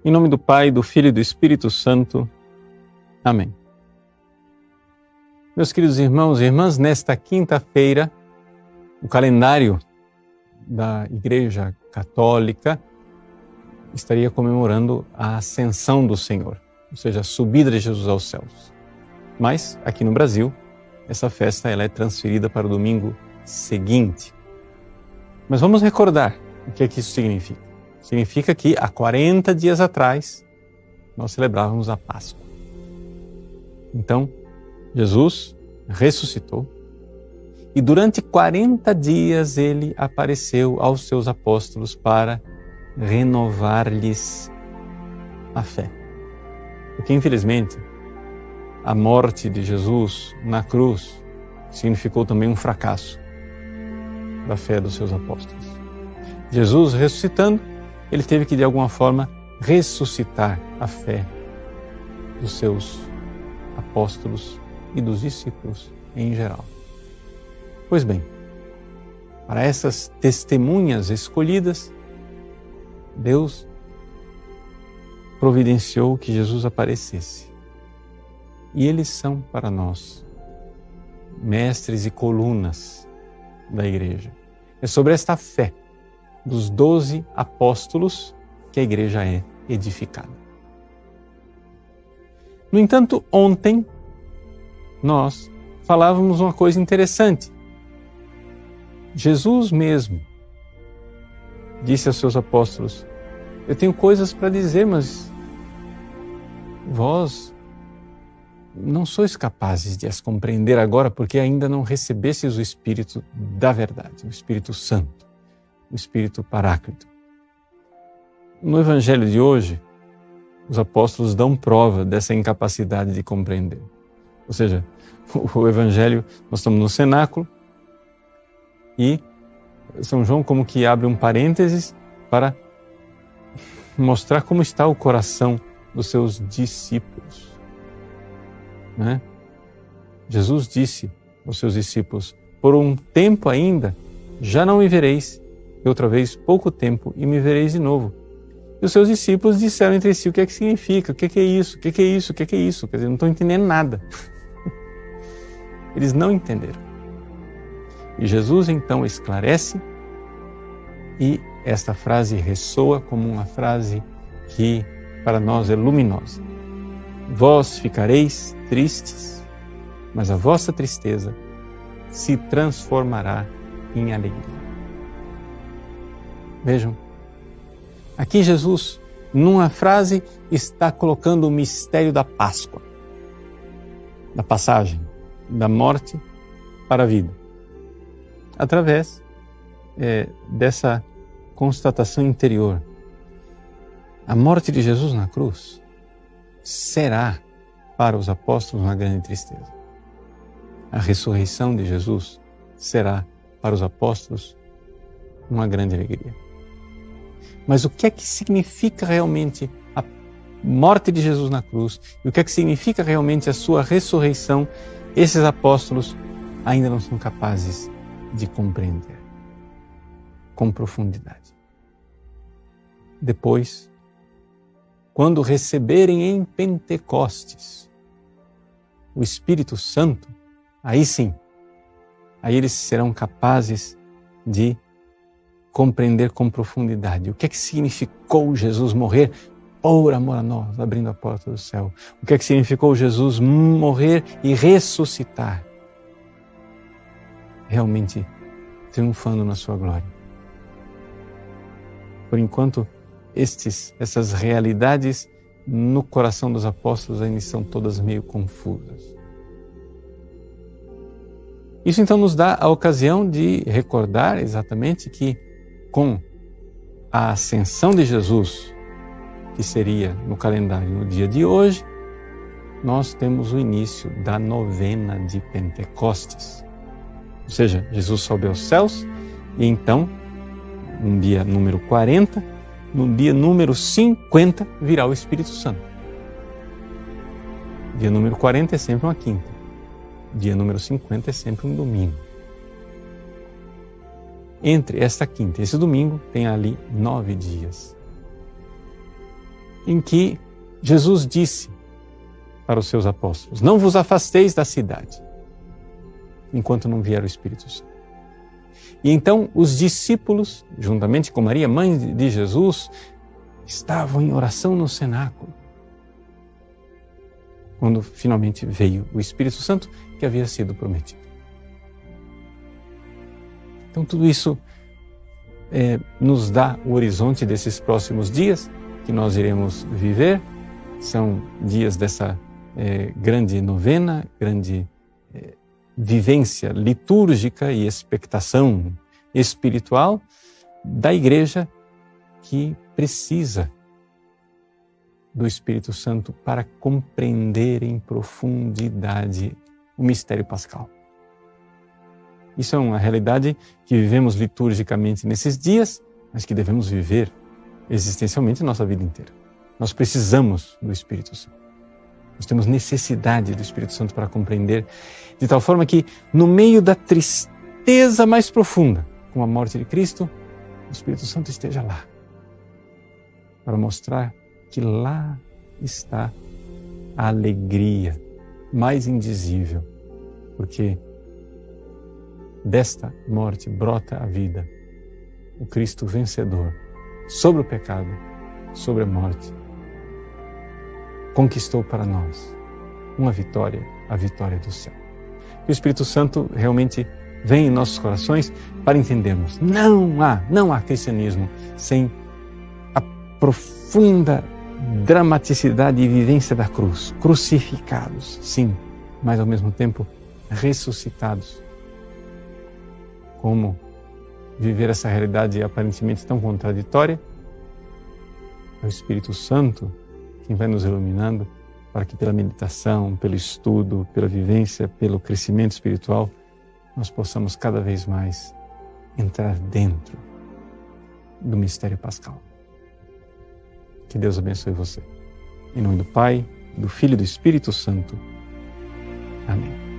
Em nome do Pai, do Filho e do Espírito Santo. Amém. Meus queridos irmãos e irmãs, nesta quinta-feira, o calendário da Igreja Católica estaria comemorando a Ascensão do Senhor, ou seja, a subida de Jesus aos céus. Mas, aqui no Brasil, essa festa ela é transferida para o domingo seguinte. Mas vamos recordar o que é que isso significa. Significa que há 40 dias atrás nós celebrávamos a Páscoa. Então, Jesus ressuscitou e durante 40 dias ele apareceu aos seus apóstolos para renovar-lhes a fé. Porque, infelizmente, a morte de Jesus na cruz significou também um fracasso da fé dos seus apóstolos. Jesus ressuscitando, ele teve que, de alguma forma, ressuscitar a fé dos seus apóstolos e dos discípulos em geral. Pois bem, para essas testemunhas escolhidas, Deus providenciou que Jesus aparecesse. E eles são, para nós, mestres e colunas da Igreja. É sobre esta fé dos 12 apóstolos que a Igreja é edificada. No entanto, ontem nós falávamos uma coisa interessante. Jesus mesmo disse aos seus apóstolos: eu tenho coisas para dizer, mas vós não sois capazes de as compreender agora, porque ainda não recebestes o Espírito da verdade, o Espírito Santo, o Espírito Paráclito. No Evangelho de hoje, os apóstolos dão prova dessa incapacidade de compreender. Ou seja, o Evangelho, nós estamos no cenáculo e São João como que abre um parênteses para mostrar como está o coração dos seus discípulos. Né? Jesus disse aos seus discípulos: por um tempo ainda já não me vereis, e outra vez pouco tempo e me vereis de novo. E os seus discípulos disseram entre si: o que é que significa? O que é isso? O que é isso? O que é isso? Quer dizer, não estão entendendo nada. Eles não entenderam. E Jesus então esclarece, e esta frase ressoa como uma frase que para nós é luminosa. Vós ficareis tristes, mas a vossa tristeza se transformará em alegria. Vejam, aqui Jesus, numa frase, está colocando o mistério da Páscoa, da passagem da morte para a vida, através dessa constatação interior. A morte de Jesus na cruz será para os apóstolos uma grande tristeza. A ressurreição de Jesus será para os apóstolos uma grande alegria. Mas o que é que significa realmente a morte de Jesus na cruz e o que é que significa realmente a sua ressurreição? Esses apóstolos ainda não são capazes de compreender com profundidade. Depois, quando receberem em Pentecostes o Espírito Santo, aí sim, aí eles serão capazes de compreender com profundidade o que é que significou Jesus morrer por amor a nós, abrindo a porta do céu. O que é que significou Jesus morrer e ressuscitar, realmente triunfando na sua glória. Por enquanto, essas realidades no coração dos apóstolos ainda são todas meio confusas. Isso então nos dá a ocasião de recordar exatamente que com a ascensão de Jesus, que seria no calendário no dia de hoje, nós temos o início da novena de Pentecostes. Ou seja, Jesus sobe aos céus e então, no dia número 40, no dia número 50, virá o Espírito Santo. Dia número 40 é sempre uma quinta. Dia número 50 é sempre um domingo. Entre esta quinta e esse domingo tem ali 9 dias. em que Jesus disse para os seus apóstolos: não vos afasteis da cidade, enquanto não vier o Espírito Santo. E então os discípulos, juntamente com Maria, mãe de Jesus, estavam em oração no cenáculo, quando finalmente veio o Espírito Santo que havia sido prometido. Então tudo isso nos dá o horizonte desses próximos dias que nós iremos viver. São dias dessa grande novena, grande vivência litúrgica e expectação espiritual da Igreja, que precisa do Espírito Santo para compreender em profundidade o mistério pascal. Isso é uma realidade que vivemos liturgicamente nesses dias, mas que devemos viver existencialmente nossa vida inteira. Nós precisamos do Espírito Santo. Nós temos necessidade do Espírito Santo para compreender, de tal forma que, no meio da tristeza mais profunda, com a morte de Cristo, o Espírito Santo esteja lá, para mostrar que lá está a alegria mais indizível, porque desta morte brota a vida, o Cristo vencedor sobre o pecado, sobre a morte, conquistou para nós uma vitória, a vitória do céu. Que o Espírito Santo realmente vem em nossos corações para entendermos. Não há cristianismo sem a profunda dramaticidade e vivência da cruz. Crucificados, sim, mas ao mesmo tempo ressuscitados. Como viver essa realidade aparentemente tão contraditória? É o Espírito Santo quem vai nos iluminando para que pela meditação, pelo estudo, pela vivência, pelo crescimento espiritual, nós possamos cada vez mais entrar dentro do mistério pascal. Que Deus abençoe você. Em nome do Pai, do Filho e do Espírito Santo. Amém.